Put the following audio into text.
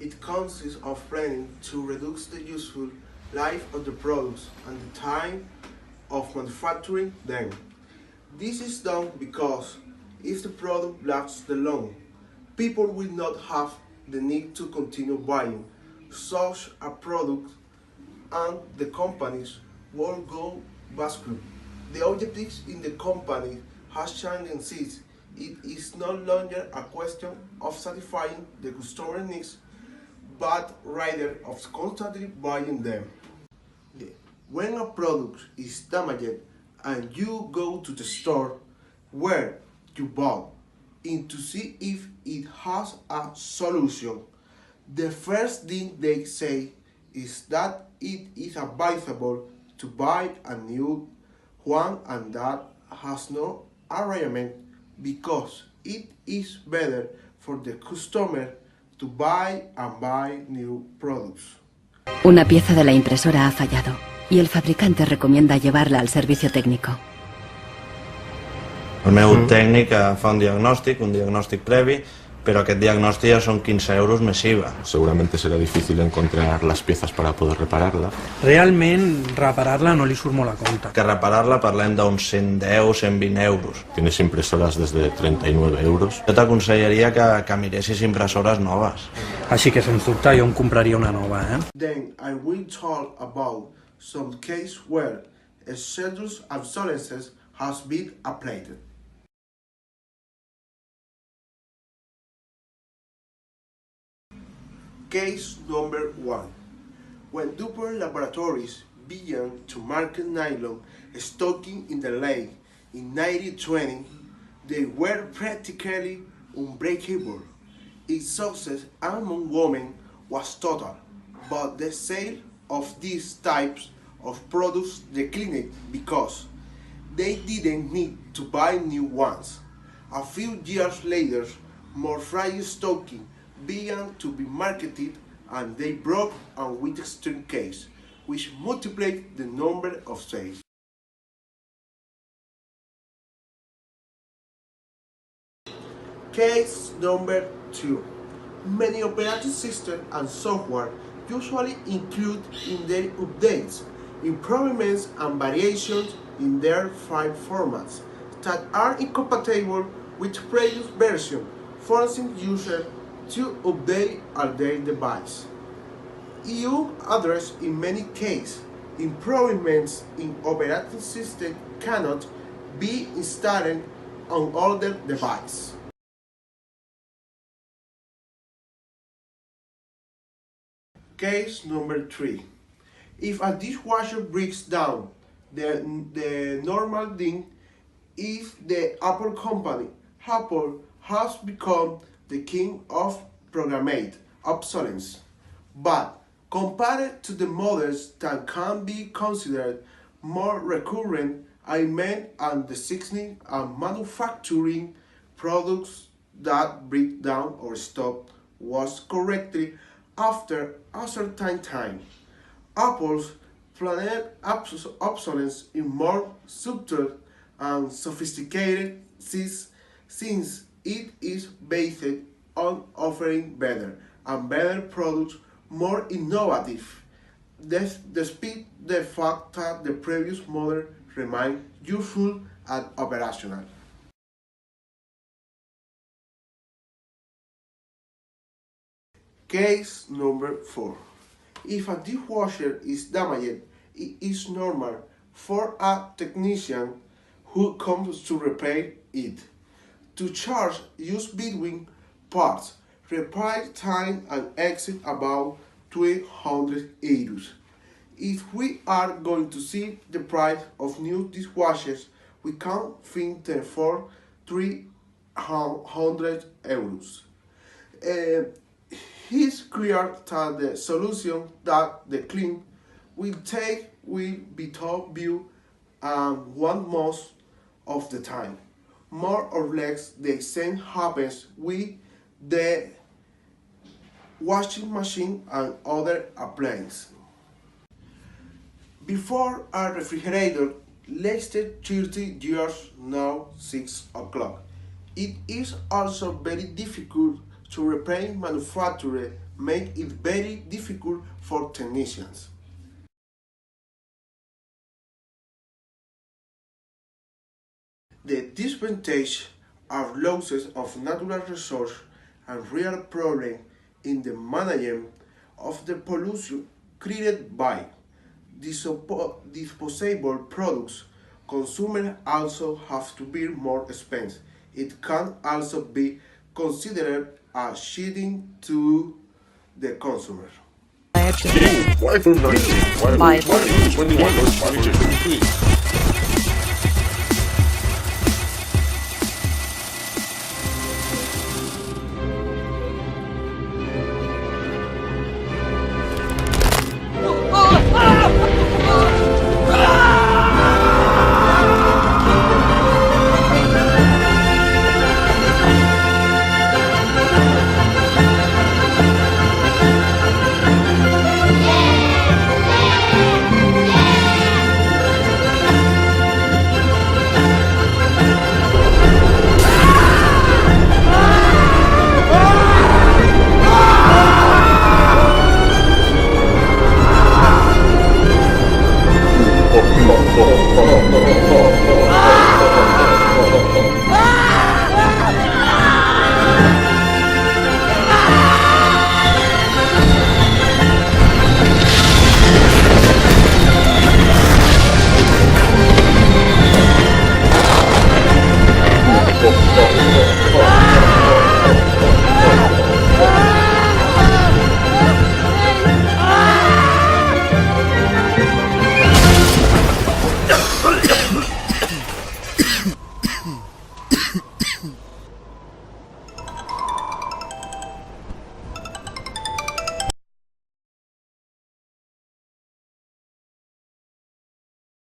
It consists of planning to reduce the useful life of the products and the time of manufacturing them. This is done because if the product lasts long, people will not have the need to continue buying such a product and the companies won't go bankrupt. The objectives in the company has changed since it is no longer a question of satisfying the customer needs, but rather of constantly buying them. When a product is damaged and you go to the store where you bought in to see if it has a solution, the first thing they say is that it is advisable to buy a new one and that has no arrangement because it is better for the customer to buy and buy new products. Una pieza de la impresora ha fallado y el fabricante recomienda llevarla al servicio técnico. El meu tècnic fa un diagnòstic previ, pero aquest diagnòstic ya son 15 euros més IVA. Seguramente será difícil encontrar las piezas para poder repararla. Realment, reparar-la no li surt molt a compte. Que reparar-la parlem d'uns 110, 120 euros. Tienes impresoras desde 39 euros. Jo t'aconsellaria que miressis impressores noves. Així que, sens dubte, jo em compraria una nova, Then I will talk about some cases where a scheduled obsolescence has been applied. Case number 1. When DuPont Laboratories began to market nylon stocking in the lake in 1920, they were practically unbreakable. Its success among women was total, but the sale of these types of products declined because they didn't need to buy new ones. A few years later, more fragile stocking began to be marketed and they broke a Wheatstone case, which multiplied the number of sales. Case number 2. Many operating systems and software usually include in their updates improvements and variations in their file formats that are incompatible with previous versions, forcing users to update their device. EU address in many cases, improvements in operating system cannot be installed on older devices. Case number 3. If a dishwasher breaks down, the normal thing is the Apple company. Apple has become the king of programmed obsolescence. But compared to the models that can be considered more recurrent, I mean and designing and manufacturing products that break down or stop was correctly after a certain time. Apple's planned obsolescence is more subtle and sophisticated since it is based on offering better and better products, more innovative, despite the fact that the previous model remained useful and operational. Case number 4. If a dishwasher is damaged, it is normal for a technician who comes to repair it to charge use between parts, repair time and exit about 200 euros. If we are going to see the price of new dishwashers, we can think for 300 euros. It's clear that the solution that the clean will take will be top view and one most of the time. More or less the same happens with the washing machine and other appliances. Before a refrigerator lasted 30 years, now 6 o'clock. It is also very difficult to repair manufactured make it very difficult for technicians. The disadvantages are losses of natural resources and real problem in the management of the pollution created by disposable products. Consumers also have to be more expensive. It can also be considered a cheating to the consumer. Why from 19? Why from 21? Why 23?